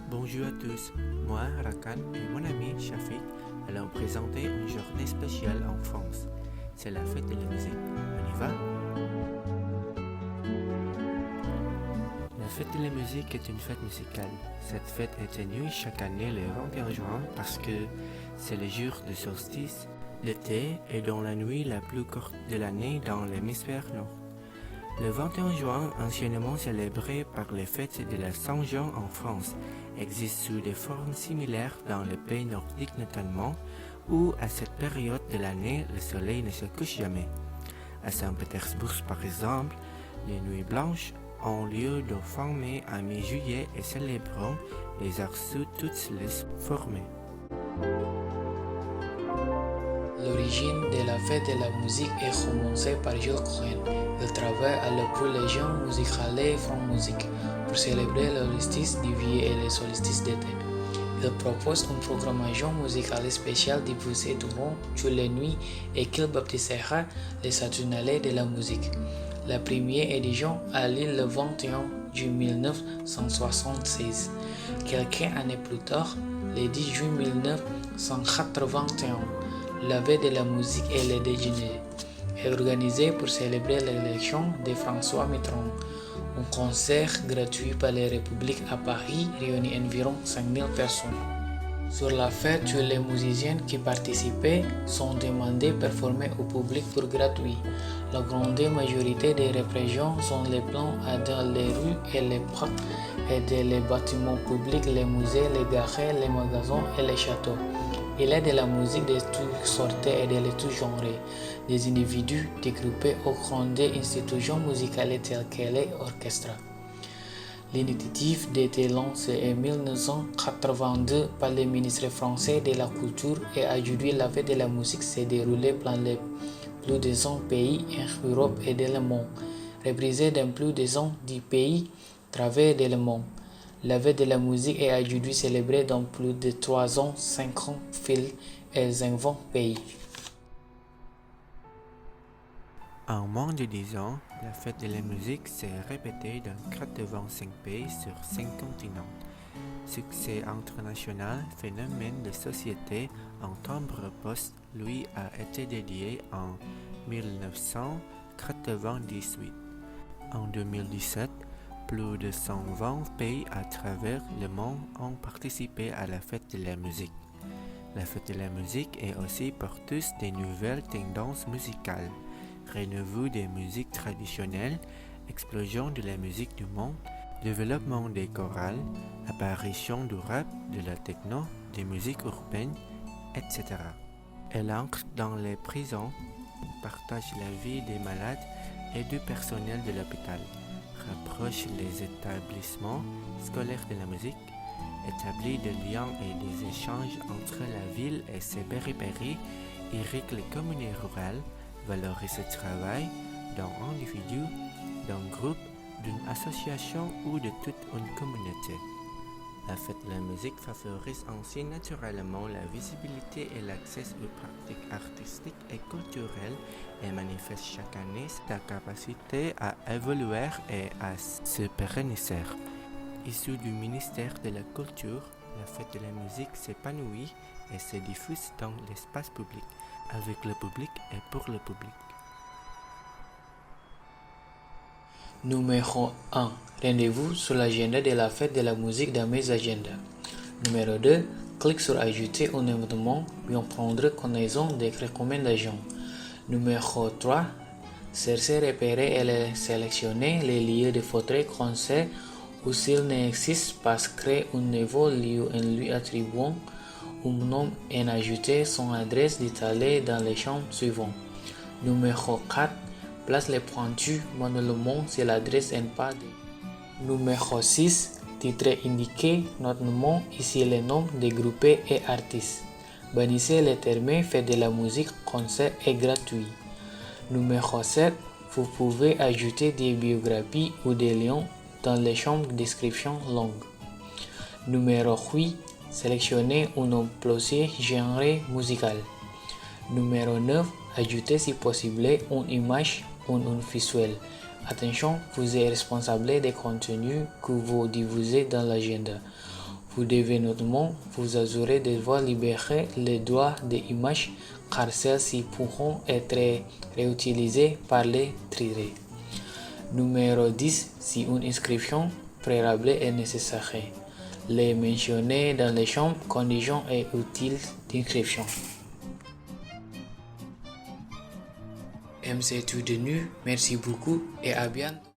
Bonjour à tous, moi Rakan et mon ami Shafik allons présenter une journée spéciale en France. C'est la fête de la musique. On y va? La fête de la musique est une fête musicale. Cette fête est tenue chaque année le 21 juin parce que c'est le jour du solstice, l'été et dans la nuit la plus courte de l'année dans l'hémisphère nord. Le 21 juin, anciennement célébré par les fêtes de la Saint-Jean en France, existe sous des formes similaires dans les pays nordiques notamment, où à cette période de l'année, le soleil ne se couche jamais. À Saint-Pétersbourg par exemple, les nuits blanches ont lieu de fin mai à mi-juillet et célébrant les arts sous toutes les formes. L'origine de la fête de la musique est commencée par Jules Cohen. Il travaille à la collégion musicale France Musique pour célébrer le solstice d'hiver et le solstice d'été. Il propose une programmation musicale spéciale diffusée durant toutes les nuits et qu'il baptisera les Saturnales de la musique. La première édition a lieu le 21 juin 1976. Quelques années plus tard, le 10 juin 1981, la veille de la musique et le déjeuner est organisé pour célébrer l'élection de François Mitterrand. Un concert gratuit par les Républiques à Paris réunit environ 5000 personnes. Sur la fête, tous les musiciens qui participaient sont demandés de performer au public pour gratuit. La grande majorité des représentants sont les plans dans les rues et les parcs et dans les bâtiments publics, les musées, les gares, les magasins et les châteaux. Il est de la musique de toutes sortes et de tous genres, des individus dégroupés aux grandes institutions musicales telles que les orchestres. L'initiative a été lancée en 1982 par le ministre français de la Culture et aujourd'hui la fête de la musique s'est déroulée dans les plus de 100 pays en Europe et dans le monde, représentés dans plus de 110 pays à travers le monde. La fête de la musique est aujourd'hui célébrée dans plus de 350 villes et 20 pays. En moins de 10 ans, la fête de la musique s'est répétée dans 85 pays sur 5 continents. Succès international, phénomène de société en timbre poste lui a été dédié en 1998. En 2017, plus de 120 pays à travers le monde ont participé à la fête de la musique. La fête de la musique est aussi porteuse des nouvelles tendances musicales. Renouveau des musiques traditionnelles, explosion de la musique du monde, développement des chorales, apparition du rap, de la techno, des musiques urbaines, etc. Elle entre dans les prisons, partage la vie des malades et du personnel de l'hôpital, rapproche les établissements scolaires de la musique, établit des liens et des échanges entre la ville et ses périphéries, irrigue les communautés rurales, valorise le travail d'un individu, d'un groupe, d'une association ou de toute une communauté. La fête de la musique favorise ainsi naturellement la visibilité et l'accès aux pratiques artistiques et culturelles et manifeste chaque année sa capacité à évoluer et à se pérenniser. Issue du ministère de la Culture, la fête de la musique s'épanouit et se diffuse dans l'espace public, avec le public et pour le public. Numéro 1. Rendez-vous sur l'agenda de la fête de la musique dans mes agendas. Numéro 2. Clique sur Ajouter un événement puis prendre connaissance des recommandations. Numéro 3. Chercher, repérer et sélectionner les lieux de votre concert ou s'il n'existe pas, créer un nouveau lieu en lui attribuant un nom et ajouter son adresse détaillée dans les champs suivants. Numéro 4. Place les pointus manuellement sur l'adresse en pas de. Numéro 6. Titre indiqué, notamment ici les noms des groupes et artistes. Bannissez les termes fait de la musique, concert et gratuit. Numéro 7. Vous pouvez ajouter des biographies ou des liens dans les champs de description longue. Numéro 8. Sélectionnez un emploi genre musical. Numéro 9. Ajoutez si possible une image ou un visuel. Attention, vous êtes responsable des contenus que vous diffusez dans l'agenda. Vous devez notamment vous assurer de devoir libérer les droits des images car celles-ci pourront être réutilisées par les trieurs. Numéro 10. Si une inscription préalable est nécessaire, les mentionner dans les champs conditions et outils d'inscription. MC tout de nu, merci beaucoup et à bientôt.